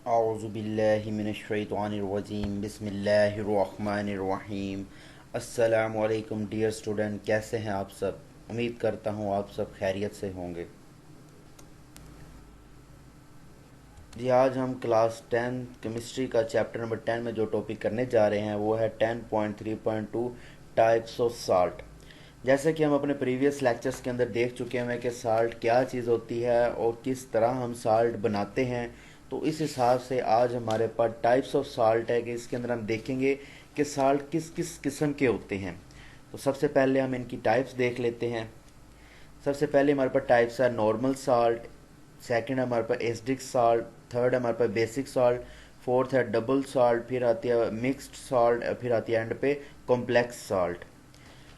औज़ुबिल्लाहिमिनश्शैतानिर्रजीम बिस्मिल्लाहिर्रहमानिर्रहीम। अस्सलामु अलैकुम डियर स्टूडेंट, कैसे हैं आप सब। उम्मीद करता हूँ आप सब खैरियत से होंगे। जी, आज हम क्लास 10 केमिस्ट्री का चैप्टर नंबर 10 में जो टॉपिक करने जा रहे हैं वो है 10.3.2 टाइप्स ऑफ साल्ट। जैसे कि हम अपने प्रीवियस लेक्चर्स के अंदर देख चुके हैं कि साल्ट क्या चीज़ होती है और किस तरह हम साल्ट बनाते हैं, तो इस हिसाब से आज हमारे पास टाइप्स ऑफ साल्ट है कि इसके अंदर हम देखेंगे कि साल्ट किस किस किस्म के होते हैं। तो सबसे पहले हम इनकी टाइप्स देख लेते हैं। सबसे पहले हमारे पास टाइप्स है नॉर्मल साल्ट, सेकंड हमारे पास एसिडिक साल्ट, थर्ड हमारे पास बेसिक साल्ट, फोर्थ है डबल साल्ट, फिर आती है मिक्स्ड साल्ट, फिर आती है एंड पे कॉम्प्लेक्स साल्ट।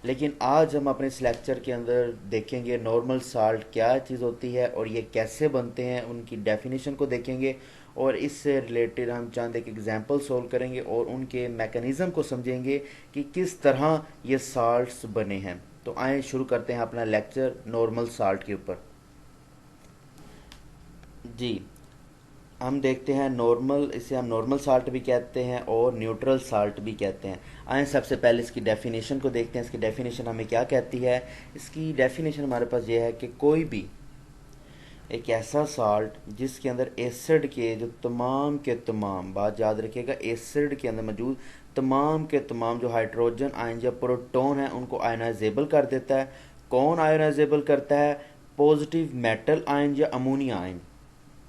लेकिन आज हम अपने इस लेक्चर के अंदर देखेंगे नॉर्मल साल्ट क्या चीज़ होती है और ये कैसे बनते हैं, उनकी डेफिनेशन को देखेंगे और इससे रिलेटेड हम चंद एक एग्जांपल सोल्व करेंगे और उनके मैकेनिज़्म को समझेंगे कि किस तरह ये साल्ट्स बने हैं। तो आए शुरू करते हैं अपना लेक्चर नॉर्मल साल्ट के ऊपर। जी, हम देखते हैं नॉर्मल, इसे हम नॉर्मल साल्ट भी कहते हैं और न्यूट्रल साल्ट भी कहते हैं। आए सबसे पहले इसकी डेफिनेशन को देखते हैं। इसकी डेफिनेशन हमें क्या कहती है। इसकी डेफिनेशन हमारे पास ये है कि कोई भी एक ऐसा साल्ट जिसके अंदर एसिड के जो तमाम के तमाम, बात याद रखिएगा, एसिड के अंदर मौजूद तमाम के तमाम जो हाइड्रोजन आयन या प्रोटॉन है उनको आयनाइजेबल कर देता है। कौन आयनाइजेबल करता है? पॉजिटिव मेटल आयन या ammonia ion.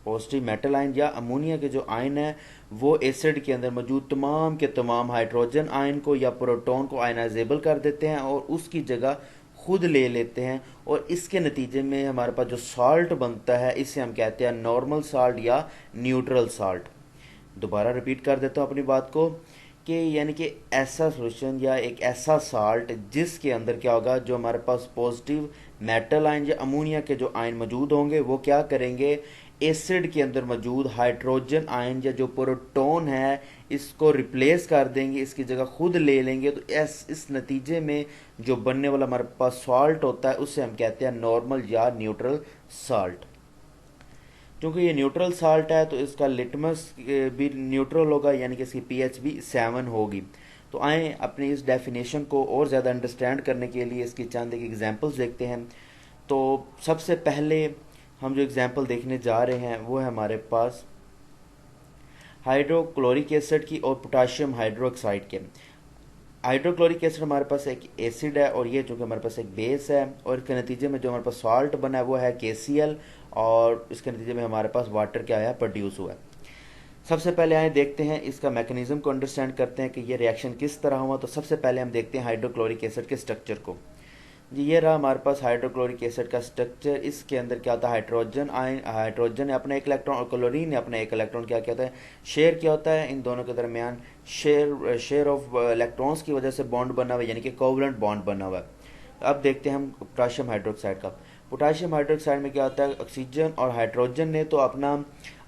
Positive metal ion या अमोनिया के जो आयन है वो एसिड के अंदर मौजूद तमाम के तमाम हाइड्रोजन आयन को या प्रोटॉन को आयनाइजेबल कर देते हैं और उसकी जगह खुद ले लेते हैं, और इसके नतीजे में हमारे पास जो साल्ट बनता है इसे हम कहते हैं नॉर्मल साल्ट या न्यूट्रल साल्ट। दोबारा रिपीट कर देता हूँ अपनी बात को कि यानी कि ऐसा सोल्यूशन या एक ऐसा साल्ट जिसके अंदर क्या होगा, जो हमारे पास पॉजिटिव मेटल आयन या अमोनिया के जो आयन मौजूद होंगे वो क्या करेंगे, एसिड के अंदर मौजूद हाइड्रोजन आयन या जो प्रोटॉन है इसको रिप्लेस कर देंगे, इसकी जगह खुद ले लेंगे। तो इस नतीजे में जो बनने वाला हमारे पास सॉल्ट होता है उसे हम कहते हैं नॉर्मल या न्यूट्रल साल्ट। क्योंकि ये न्यूट्रल साल्ट है तो इसका लिटमस भी न्यूट्रल होगा, यानी कि इसकी पीएच भी 7 होगी। तो आए अपनी इस डेफिनेशन को और ज़्यादा अंडरस्टैंड करने के लिए इसकी चंद एक एग्जांपल्स देखते हैं। तो सबसे पहले हम जो एग्जांपल देखने जा रहे हैं वो है हमारे पास हाइड्रोक्लोरिक एसिड की और पोटाशियम हाइड्रोक्साइड के। हाइड्रोक्लोरिक एसिड हमारे पास एक एसिड है और ये चूँकि हमारे पास एक बेस है, और इसके नतीजे में जो हमारे पास सॉल्ट बना है वो है KCl, और इसके नतीजे में हमारे पास वाटर क्या है, प्रोड्यूस हुआ है। सबसे पहले आए देखते हैं इसका मैकेनिज्म को अंडरस्टैंड करते हैं कि ये रिएक्शन किस तरह हुआ। तो सबसे पहले हम देखते हैं हाइड्रोक्लोरिक एसिड के स्ट्रक्चर को। जी, ये रहा हमारे पास हाइड्रोक्लोरिक एसिड का स्ट्रक्चर। इसके अंदर क्या होता है, हाइड्रोजन आयन, हाइड्रोजन ने अपना एक इलेक्ट्रॉन और क्लोरीन ने अपना एक इलेक्ट्रॉन क्या कहता है, शेयर किया होता है। इन दोनों के दरमियान शेयर ऑफ इलेक्ट्रॉन्स की वजह से बॉन्ड बना हुआ है, यानी कि कोवलेंट बॉन्ड बना हुआ है। अब देखते हैं हम पोटाशियम हाइड्रोक्साइड का। पोटाशियम हाइड्रोक्साइड में क्या होता है, ऑक्सीजन और हाइड्रोजन ने तो अपना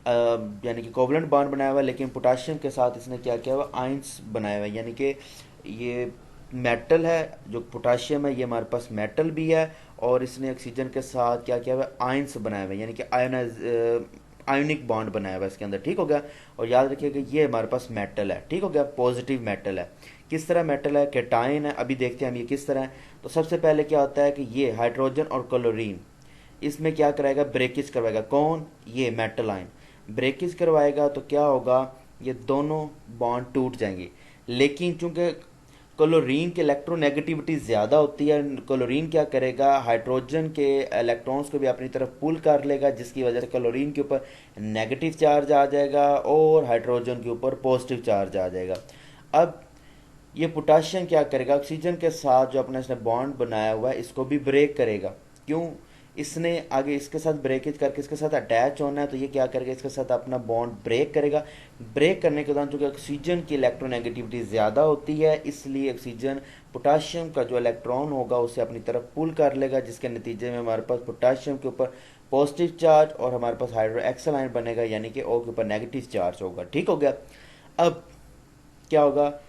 यानी कि कोवलेंट बॉन्ड बनाया हुआ है, लेकिन पोटाशियम के साथ इसने क्या किया हुआ, आयंस बनाया हुआ है। यानी कि ये मेटल है, जो पोटाशियम है ये हमारे पास मेटल भी है, और इसने ऑक्सीजन के साथ क्या किया हुआ है, आयंस बनाया हुआ है, यानी कि आयोनिक बॉन्ड बनाया हुआ है इसके अंदर। ठीक हो गया। और याद रखिएगा ये हमारे पास मेटल है। ठीक हो गया, पॉजिटिव मेटल है। किस तरह मेटल है, कैटायन है। अभी देखते हैं हम ये किस तरह है। तो सबसे पहले क्या होता है कि ये हाइड्रोजन और क्लोरीन इसमें क्या कराएगा, ब्रेकेज करवाएगा। कौन? ये मेटल आयन ब्रेकेज करवाएगा तो क्या होगा, ये दोनों बॉन्ड टूट जाएंगे। लेकिन चूंकि क्लोरीन की इलेक्ट्रोनेगेटिविटी ज़्यादा होती है, क्लोरीन क्या करेगा, हाइड्रोजन के इलेक्ट्रॉन्स को भी अपनी तरफ पुल कर लेगा, जिसकी वजह से क्लोरीन के ऊपर नेगेटिव चार्ज आ जाएगा और हाइड्रोजन के ऊपर पॉजिटिव चार्ज आ जाएगा। अब ये पोटाशियम क्या करेगा, ऑक्सीजन के साथ जो अपना इसने बॉन्ड बनाया हुआ है इसको भी ब्रेक करेगा। क्यों? इसने आगे इसके साथ ब्रेकेज करके इसके साथ अटैच होना है, तो ये क्या करेगा, इसके साथ अपना बॉन्ड ब्रेक करेगा। ब्रेक करने के दौरान चूंकि ऑक्सीजन की इलेक्ट्रोनेगेटिविटी ज़्यादा होती है, इसलिए ऑक्सीजन पोटाशियम का जो इलेक्ट्रॉन होगा उसे अपनी तरफ पुल कर लेगा, जिसके नतीजे में हमारे पास पोटाशियम के ऊपर पॉजिटिव चार्ज और हमारे पास हाइड्रो एक्सल आयन बनेगा, यानी कि O के ऊपर नेगेटिव चार्ज होगा। ठीक हो गया। अब क्या होगा,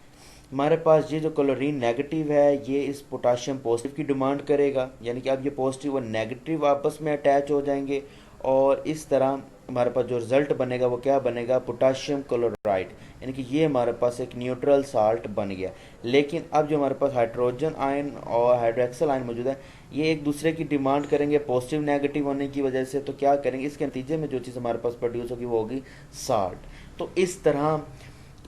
हमारे पास ये जो क्लोरीन नेगेटिव है ये इस पोटाशियम पॉजिटिव की डिमांड करेगा, यानी कि अब ये पॉजिटिव और नेगेटिव आपस में अटैच हो जाएंगे, और इस तरह हमारे पास जो रिजल्ट बनेगा वो क्या बनेगा, पोटाशियम क्लोराइड, यानी कि ये हमारे पास एक न्यूट्रल साल्ट बन गया। लेकिन अब जो हमारे पास हाइड्रोजन आयन और हाइड्रोक्सल आयन मौजूद है, ये एक दूसरे की डिमांड करेंगे पॉजिटिव नेगेटिव होने की वजह से, तो क्या करेंगे, इसके नतीजे में जो चीज़ हमारे पास प्रोड्यूस होगी वो होगी साल्ट। तो इस तरह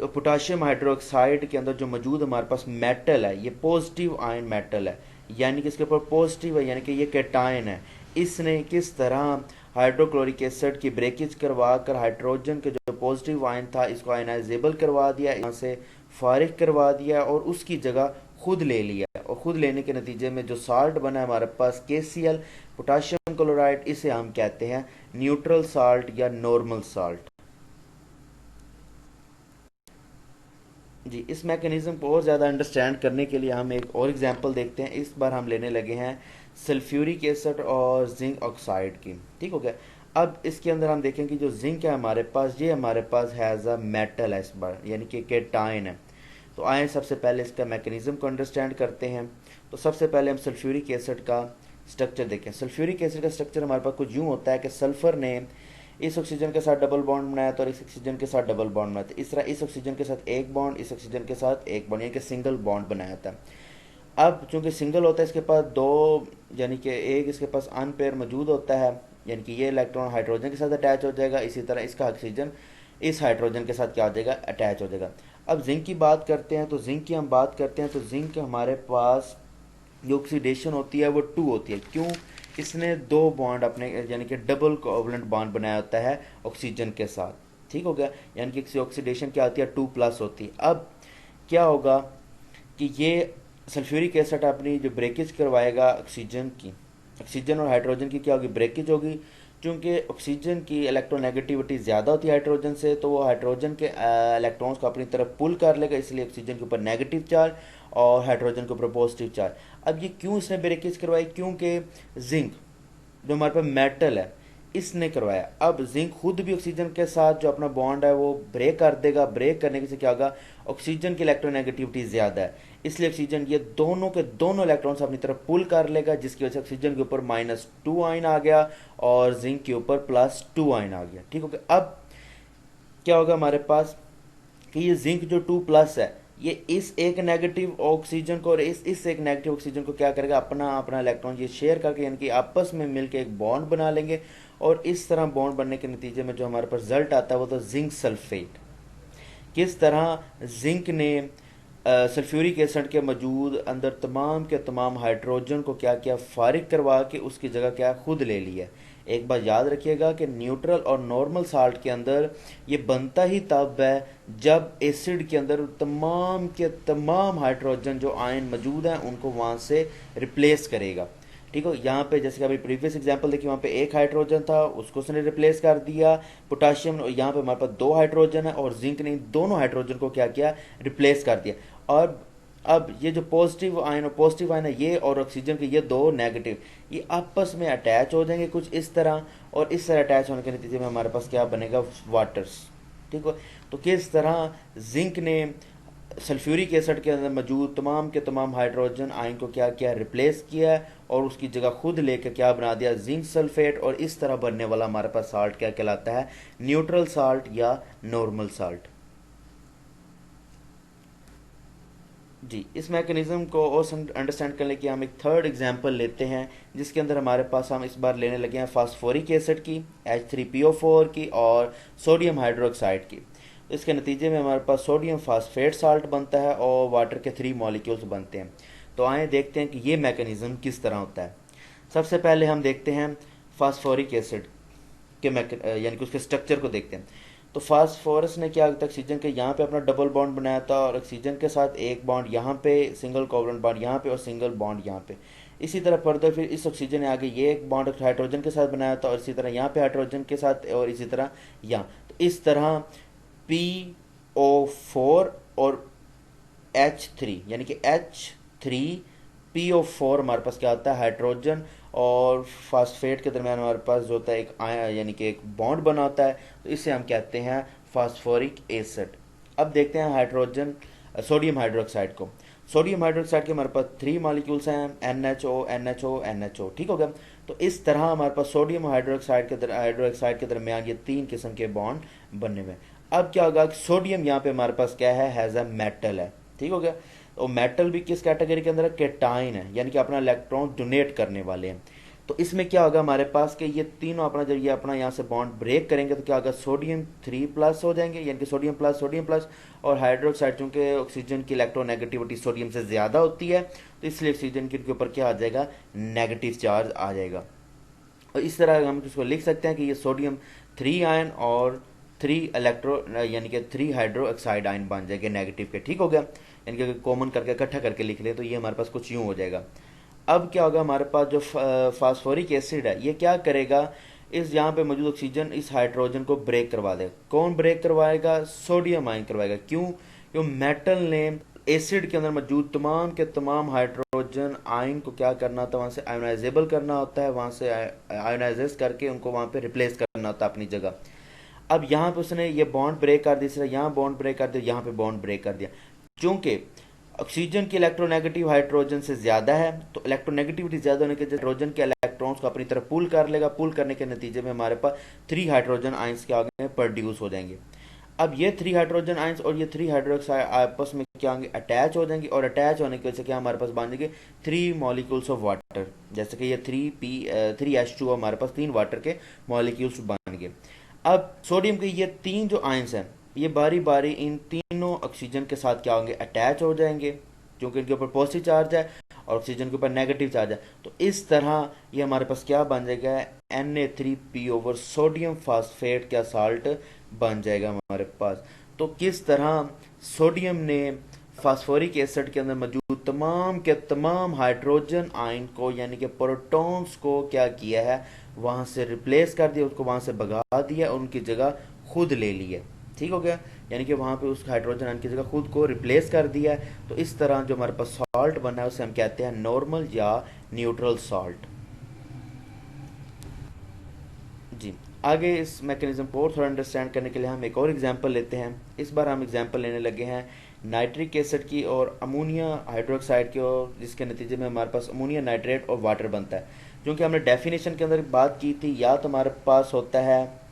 पोटाशियम हाइड्रोक्साइड के अंदर जो मौजूद हमारे पास मेटल है, ये पॉजिटिव आयन मेटल है, यानी कि इसके ऊपर पॉजिटिव है, यानी कि ये कैटायन है। इसने किस तरह हाइड्रोक्लोरिक एसिड की ब्रेकेज करवा कर हाइड्रोजन के जो पॉजिटिव आयन था इसको आयनाइजेबल करवा दिया, यहाँ से फारिग करवा दिया और उसकी जगह खुद ले लिया। और खुद लेने के नतीजे में जो साल्ट बना है हमारे पास KCl, पोटाशियम क्लोराइड, इसे हम कहते हैं न्यूट्रल साल्ट या नॉर्मल साल्ट। जी, इस मैकेनिज्म को और ज़्यादा अंडरस्टैंड करने के लिए हम एक और एग्जांपल देखते हैं। इस बार हम लेने लगे हैं सल्फ्यूरिक एसिड और जिंक ऑक्साइड की। ठीक हो गया। अब इसके अंदर हम देखें कि जो जिंक है हमारे पास, ये हमारे पास हैज़ अ मेटल है इस बार, यानी कि कैटायन है। तो आए सबसे पहले इसका मैकेनिज्म को अंडरस्टैंड करते हैं। तो सबसे पहले हम सल्फ्यूरिक एसिड का स्ट्रक्चर देखें। सल्फ्यूरिक एसिड का स्ट्रक्चर हमारे पास कुछ यूँ होता है कि सल्फर ने इस ऑक्सीजन के साथ डबल बॉन्ड बनाया था और इस ऑक्सीजन के साथ डबल बॉन्ड बनाया था। इस तरह इस ऑक्सीजन के साथ एक बॉन्ड, इस ऑक्सीजन के साथ एक बॉन्ड, यानी कि सिंगल बॉन्ड बनाया था। अब चूंकि सिंगल होता है इसके पास दो, यानी कि एक इसके पास अनपेयर मौजूद होता है, यानी कि ये इलेक्ट्रॉन हाइड्रोजन के साथ अटैच हो जाएगा, इसी तरह इसका ऑक्सीजन इस हाइड्रोजन के साथ क्या हो जाएगा, अटैच हो जाएगा। अब जिंक की बात करते हैं, तो जिंक की हम बात करते हैं तो जिंक हमारे पास जो ऑक्सीडेशन होती है वो 2 होती है। क्यों? इसने दो बॉन्ड अपने, यानी कि डबल कोवलेंट बॉन्ड बनाया होता है ऑक्सीजन के साथ। ठीक हो गया, यानी कि इसकी ऑक्सीडेशन क्या होती है, 2+ होती है। अब क्या होगा कि ये सल्फ्यूरिक एसिड अपनी जो ब्रेकेज करवाएगा ऑक्सीजन की, ऑक्सीजन और हाइड्रोजन की क्या होगी, ब्रेकेज होगी। क्योंकि ऑक्सीजन की इलेक्ट्रोनेगेटिविटी ज़्यादा होती है हाइड्रोजन से, तो वो हाइड्रोजन के इलेक्ट्रॉन्स को अपनी तरफ पुल कर लेगा, इसलिए ऑक्सीजन के ऊपर नेगेटिव चार्ज और हाइड्रोजन के ऊपर पॉजिटिव चार्ज। अब ये क्यों इसने ब्रेकेज करवाई, क्योंकि जिंक जो हमारे पास मेटल है इसने करवाया। अब जिंक खुद भी ऑक्सीजन के साथ जो अपना बॉन्ड है वो ब्रेक कर देगा। ब्रेक करने से क्या होगा, ऑक्सीजन की इलेक्ट्रोनेगेटिविटी ज़्यादा है, इसलिए ऑक्सीजन ये दोनों के दोनों इलेक्ट्रॉन्स अपनी तरफ पुल कर लेगा, जिसकी वजह से ऑक्सीजन के ऊपर -2 आयन आ गया और जिंक के ऊपर +2 आयन आ गया। ठीक हो गया। अब क्या होगा हमारे पास कि ये जिंक जो 2+ है, ये इस एक नेगेटिव ऑक्सीजन को और इस एक नेगेटिव ऑक्सीजन को क्या करेगा, अपना अपना इलेक्ट्रॉन ये शेयर करके, यानी कि आपस में मिलकर एक बॉन्ड बना लेंगे। और इस तरह बॉन्ड बनने के नतीजे में जो हमारे पास रिजल्ट आता है वो तो जिंक सल्फेट। किस तरह जिंक ने सल्फ्यूरिक एसिड के मौजूद अंदर तमाम के तमाम हाइड्रोजन को क्या किया, फारिग करवा के उसकी जगह क्या खुद ले लिया। एक बात याद रखिएगा कि न्यूट्रल और नॉर्मल साल्ट के अंदर ये बनता ही तब है जब एसिड के अंदर तमाम के तमाम हाइड्रोजन जो आयन मौजूद हैं उनको वहाँ से रिप्लेस करेगा। ठीक हो, यहाँ पे जैसे कि अभी प्रीवियस एग्जांपल देखिए, वहाँ पे एक हाइड्रोजन था उसको उसने रिप्लेस कर दिया पोटाशियम, यहाँ पे हमारे पास दो हाइड्रोजन है और जिंक ने दोनों हाइड्रोजन को क्या किया, रिप्लेस कर दिया। और अब ये जो पॉजिटिव आयन है ये और ऑक्सीजन के ये दो नेगेटिव, ये आपस में अटैच हो जाएंगे कुछ इस तरह, और इस तरह अटैच होने के नतीजे में हमारे पास क्या बनेगा, वाटर्स। ठीक हो, तो किस तरह जिंक ने सल्फ्यूरिक एसिड के अंदर मौजूद तमाम के तमाम हाइड्रोजन आयन को क्या किया, रिप्लेस किया और उसकी जगह खुद लेकर क्या बना दिया, जिंक सल्फेट। और इस तरह बनने वाला हमारे पास साल्ट क्या कहलाता है, न्यूट्रल साल्ट या नॉर्मल साल्ट। जी, इस मैकेनिज्म को और अंडरस्टैंड करने की हम एक थर्ड एग्जांपल लेते हैं, जिसके अंदर हमारे पास हम इस बार लेने लगे हैं फास्फोरिक एसिड की, H3PO4 की और सोडियम हाइड्रोक्साइड की। इसके नतीजे में हमारे पास सोडियम फास्फेट साल्ट बनता है और वाटर के 3 मॉलिक्यूल्स बनते हैं। तो आए देखते हैं कि ये मैकेनिज्म किस तरह होता है। सबसे पहले हम देखते हैं फास्फोरिक एसिड के यानी कि उसके स्ट्रक्चर को देखते हैं। तो फास्फोरस ने क्या किया, ऑक्सीजन के यहाँ पे अपना डबल बॉन्ड बनाया था और ऑक्सीजन के साथ एक बॉन्ड यहाँ पे, सिंगल कोवलेंट बॉन्ड यहाँ पे और सिंगल बॉन्ड यहाँ पे। इसी तरह फर्दर फिर इस ऑक्सीजन ने आगे ये एक बॉन्ड हाइड्रोजन के साथ बनाया था और इसी तरह यहाँ पे हाइड्रोजन के साथ और इसी तरह यहाँ। तो इस तरह PO4 और H3 यानी कि H3PO4 हमारे पास क्या होता है, हाइड्रोजन और फास्फेट के दरमियान हमारे पास जो होता है एक यानी कि एक बॉन्ड बना होता है, तो इसे हम कहते हैं फास्फोरिक एसिड। अब देखते हैं हाइड्रोजन सोडियम हाइड्रोक्साइड को। सोडियम हाइड्रोक्साइड के हमारे पास 3 मॉलिक्यूल्स हैं, NHO NHO NHO, ठीक हो गया। तो इस तरह हमारे पास सोडियम हाइड्रोक्साइड के दरमियान ये 3 किस्म के बॉन्ड बनने में। अब क्या होगा, सोडियम यहाँ पे हमारे पास क्या है, हैज़ अ मेटल है, ठीक हो गया। तो मेटल भी किस कैटेगरी के अंदर है, केटाइन है, यानी कि अपना इलेक्ट्रॉन डोनेट करने वाले हैं। तो इसमें क्या होगा हमारे पास कि ये तीनों अपना, जब ये अपना यहाँ से बॉन्ड ब्रेक करेंगे तो क्या होगा, सोडियम 3+ हो जाएंगे, यानी कि सोडियम प्लस। और हाइड्रोक्साइड, चूंकि ऑक्सीजन की इलेक्ट्रोनेगेटिविटी सोडियम से ज़्यादा होती है, तो इसलिए ऑक्सीजन के ऊपर क्या आ जाएगा, नेगेटिव चार्ज आ जाएगा। और इस तरह हम इसको लिख सकते हैं कि ये सोडियम 3 आयन और 3 इलेक्ट्रो, यानी कि 3 हाइड्रोक्साइड आयन बन जाएंगे नेगेटिव के, ठीक हो गया। यानी कि अगर कॉमन करके इकट्ठा करके लिख ले तो ये हमारे पास कुछ यूँ हो जाएगा। अब क्या होगा, हमारे पास जो फास्फोरिक एसिड है ये क्या करेगा, इस यहाँ पे मौजूद ऑक्सीजन इस हाइड्रोजन को ब्रेक करवा देगा। कौन ब्रेक करवाएगा, सोडियम आयन करवाएगा। क्यों, क्योंकि मेटल ने एसिड के अंदर मौजूद तमाम के तमाम हाइड्रोजन आयन को क्या करना होता है, वहाँ से आयोनाइजेबल करना होता है, वहाँ से आयोनाइजेस करके उनको वहाँ पे रिप्लेस करना होता है अपनी जगह। अब यहाँ पे उसने ये बॉन्ड ब्रेक कर दिया, यहाँ बॉन्ड ब्रेक कर दिया, यहाँ पे बॉन्ड ब्रेक कर दिया। चूंकि ऑक्सीजन की इलेक्ट्रोनेगेटिव हाइड्रोजन से ज़्यादा है, तो इलेक्ट्रोनेगेटिविटी ज़्यादा होने के हाइड्रोजन के इलेक्ट्रॉन्स को अपनी तरफ पुल कर लेगा। पुल करने के नतीजे में हमारे पास 3 हाइड्रोजन आइंस के आगे प्रोड्यूस हो जाएंगे। अब ये 3 हाइड्रोजन आइंस और ये 3 हाइड्रोक्साइड आपस में क्या होंगे, अटैच हो जाएंगे, और अटैच होने की वजह से क्या हमारे पास बन जाएंगे 3 मॉलिक्यूल्स ऑफ वाटर। जैसे कि ये 3H2 हमारे पास 3 वाटर के मॉलिक्यूल्स बन गए। अब सोडियम के ये 3 जो आयंस हैं, ये बारी बारी इन तीनों ऑक्सीजन के साथ क्या होंगे, अटैच हो जाएंगे, क्योंकि इनके ऊपर पॉजिटिव चार्ज है और ऑक्सीजन के ऊपर नेगेटिव चार्ज है। तो इस तरह ये हमारे पास क्या बन जाएगा, Na3P ओवर सोडियम फास्फेट क्या साल्ट बन जाएगा हमारे पास। तो किस तरह सोडियम ने फास्फोरिक एसिड के अंदर मौजूद तमाम के तमाम हाइड्रोजन आयन को, यानी कि प्रोटॉन्स को क्या किया है, वहाँ से रिप्लेस कर दिया, उसको वहाँ से भगा दिया और उनकी जगह खुद ले लिया, ठीक हो गया। यानी कि वहाँ पे उस हाइड्रोजन आयन की जगह खुद को रिप्लेस कर दिया है। तो इस तरह जो हमारे पास सॉल्ट बना है उसे हम कहते हैं नॉर्मल या न्यूट्रल सॉल्ट। जी, आगे इस मैकेनिज्म को और थोड़ा अंडरस्टैंड करने के लिए हम एक और एग्जांपल लेते हैं। इस बार हम एग्जांपल लेने लगे हैं नाइट्रिक एसिड की और अमोनिया हाइड्रोक्साइड की, और जिसके नतीजे में हमारे पास अमोनिया नाइट्रेट और वाटर बनता है। क्योंकि हमने डेफिनेशन के अंदर बात की थी, या तो हमारे पास होता है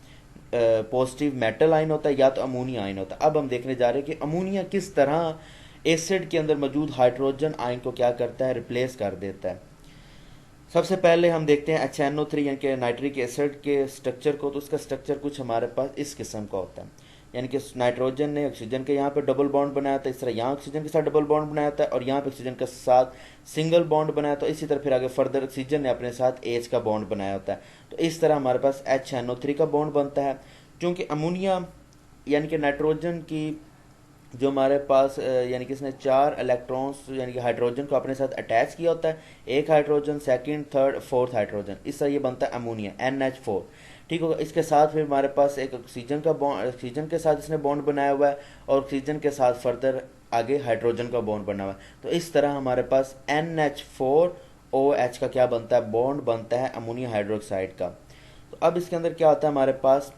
पॉजिटिव मेटल आयन होता है या तो अमोनिया आयन होता है। अब हम देखने जा रहे हैं कि अमोनिया किस तरह एसिड के अंदर मौजूद हाइड्रोजन आयन को क्या करता है, रिप्लेस कर देता है। सबसे पहले हम देखते हैं HNO3 यानी कि नाइट्रिक एसिड के स्ट्रक्चर को। तो उसका स्ट्रक्चर कुछ हमारे पास इस किस्म का होता है, यानी कि नाइट्रोजन ने ऑक्सीजन के यहाँ पे डबल बॉन्ड बनाया था, इस तरह यहाँ ऑक्सीजन के साथ डबल बॉन्ड बनाया था, और यहाँ पे ऑक्सीजन के साथ सिंगल बॉन्ड बनाया था। इसी तरह फिर आगे फर्दर ऑक्सीजन ने अपने साथ H का बॉन्ड बनाया होता है। तो इस तरह हमारे पास HNO3 का बॉन्ड बनता है। क्योंकि अमोनिया यानी कि नाइट्रोजन की जो हमारे पास यानी कि इसने 4 इलेक्ट्रॉन्स यानी कि हाइड्रोजन को अपने साथ अटैच किया होता है, एक hydrogen, second, third, fourth hydrogen, इस तरह ये बनता है अमोनिया NH4, ठीक होगा। इसके साथ फिर हमारे पास एक ऑक्सीजन का बॉन्ड, ऑक्सीजन के साथ इसने बॉन्ड बनाया हुआ है, और ऑक्सीजन के साथ फर्दर आगे हाइड्रोजन का बॉन्ड बना हुआ है। तो इस तरह हमारे पास NH4OH का क्या बनता है, बॉन्ड बनता है अमोनिया हाइड्रोक्साइड का। तो अब इसके अंदर क्या होता है हमारे पास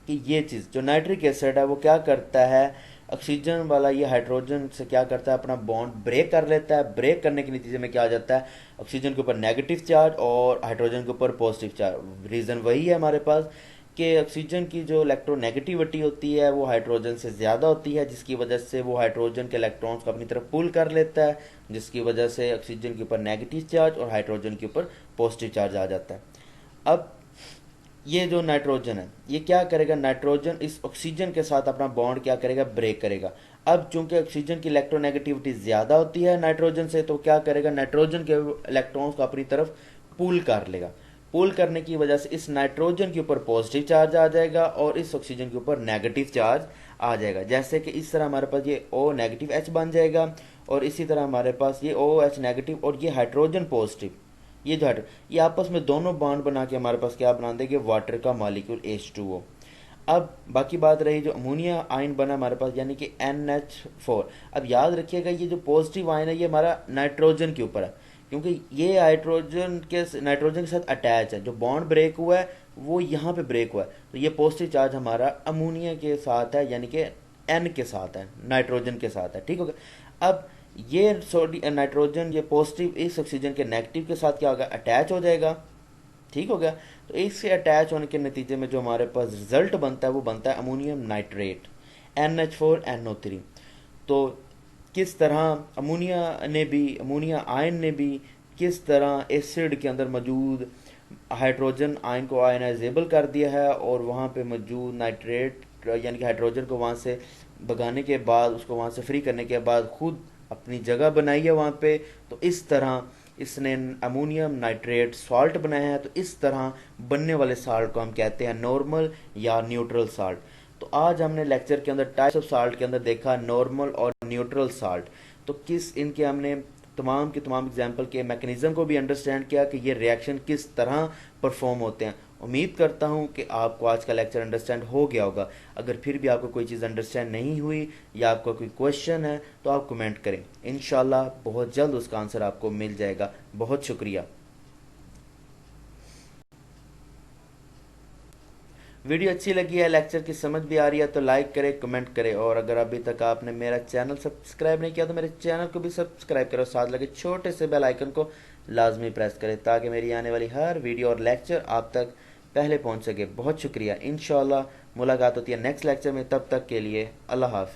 कि ये चीज़ जो नाइट्रिक एसिड है वो क्या करता है, ऑक्सीजन वाला ये हाइड्रोजन से क्या करता है, अपना बॉन्ड ब्रेक कर लेता है। ब्रेक करने के नतीजे में क्या आ जाता है, ऑक्सीजन के ऊपर नेगेटिव चार्ज और हाइड्रोजन के ऊपर पॉजिटिव चार्ज। रीज़न वही है हमारे पास कि ऑक्सीजन की जो इलेक्ट्रोनेगेटिविटी होती है वो हाइड्रोजन से ज़्यादा होती है, जिसकी वजह से वो हाइड्रोजन के इलेक्ट्रॉन्स को अपनी तरफ पुल कर लेता है, जिसकी वजह से ऑक्सीजन के ऊपर नेगेटिव चार्ज और हाइड्रोजन के ऊपर पॉजिटिव चार्ज आ जाता है। अब ये जो नाइट्रोजन है ये क्या करेगा, नाइट्रोजन इस ऑक्सीजन के साथ अपना बॉन्ड क्या करेगा, ब्रेक करेगा। अब चूंकि ऑक्सीजन की इलेक्ट्रोनेगेटिविटी ज़्यादा होती है नाइट्रोजन से, तो क्या करेगा, नाइट्रोजन के इलेक्ट्रॉन्स को अपनी तरफ पुल कर लेगा। पुल करने की वजह से इस नाइट्रोजन के ऊपर पॉजिटिव चार्ज आ जाएगा और इस ऑक्सीजन के ऊपर नेगेटिव चार्ज आ जाएगा। जैसे कि इस तरह हमारे पास ये O नेगेटिव H बन जाएगा, और इसी तरह हमारे पास ये OH नेगेटिव और ये हाइड्रोजन पॉजिटिव, ये जो ये आपस में दोनों बॉन्ड बना के हमारे पास क्या बना देंगे, वाटर का मॉलिक्यूल H2O। अब बाकी बात रही जो अमोनिया आयन बना हमारे पास यानी कि NH4। अब याद रखिएगा ये जो पॉजिटिव आयन है ये हमारा नाइट्रोजन के ऊपर है, क्योंकि ये नाइट्रोजन के साथ अटैच है। जो बॉन्ड ब्रेक हुआ है वो यहाँ पे ब्रेक हुआ है, तो ये पॉजिटिव चार्ज हमारा अमोनिया के साथ है, यानी कि N के साथ है, नाइट्रोजन के साथ है, ठीक हो गया। अब ये नाइट्रोजन ये पॉजिटिव इस ऑक्सीजन के नेगेटिव के साथ क्या होगा, अटैच हो जाएगा। ठीक हो गया। तो इससे अटैच होने के नतीजे में जो हमारे पास रिजल्ट बनता है वो बनता है अमोनियम नाइट्रेट, NH4NO3। तो किस तरह अमोनिया आयन ने भी किस तरह एसिड के अंदर मौजूद हाइड्रोजन आयन को आयनाइजेबल कर दिया है और वहाँ पे मौजूद नाइट्रेट यानी कि हाइड्रोजन को वहाँ से भगाने के बाद, उसको वहाँ से फ्री करने के बाद खुद अपनी जगह बनाई है वहाँ पे। तो इस तरह इसने अमोनियम नाइट्रेट सॉल्ट बनाया है। तो इस तरह बनने वाले साल्ट को हम कहते हैं नॉर्मल या न्यूट्रल साल्ट। तो आज हमने लेक्चर के अंदर टाइप्स ऑफ साल्ट के अंदर देखा नॉर्मल और न्यूट्रल साल्ट। तो किस इनके हमने तमाम के तमाम एग्जाम्पल के मैकेनिज्म को भी अंडरस्टैंड किया कि ये रिएक्शन किस तरह परफॉर्म होते हैं। उम्मीद करता हूँ कि आपको आज का लेक्चर अंडरस्टैंड हो गया होगा। अगर फिर भी आपको कोई चीज़ अंडरस्टैंड नहीं हुई या आपका कोई क्वेश्चन है तो आप कमेंट करें, इंशाल्लाह बहुत जल्द उसका आंसर आपको मिल जाएगा। बहुत शुक्रिया। वीडियो अच्छी लगी है, लेक्चर की समझ भी आ रही है तो लाइक करें, कमेंट करें। और अगर अभी तक आपने मेरा चैनल सब्सक्राइब नहीं किया तो मेरे चैनल को भी सब्सक्राइब करो, साथ लगे छोटे से बेल आइकन को लाजमी प्रेस करें ताकि मेरी आने वाली हर वीडियो और लेक्चर आप तक पहले पहुंच सके। बहुत शुक्रिया। इंशाल्लाह मुलाकात होती है नेक्स्ट लेक्चर में, तब तक के लिए अल्लाह हाफ़िज़।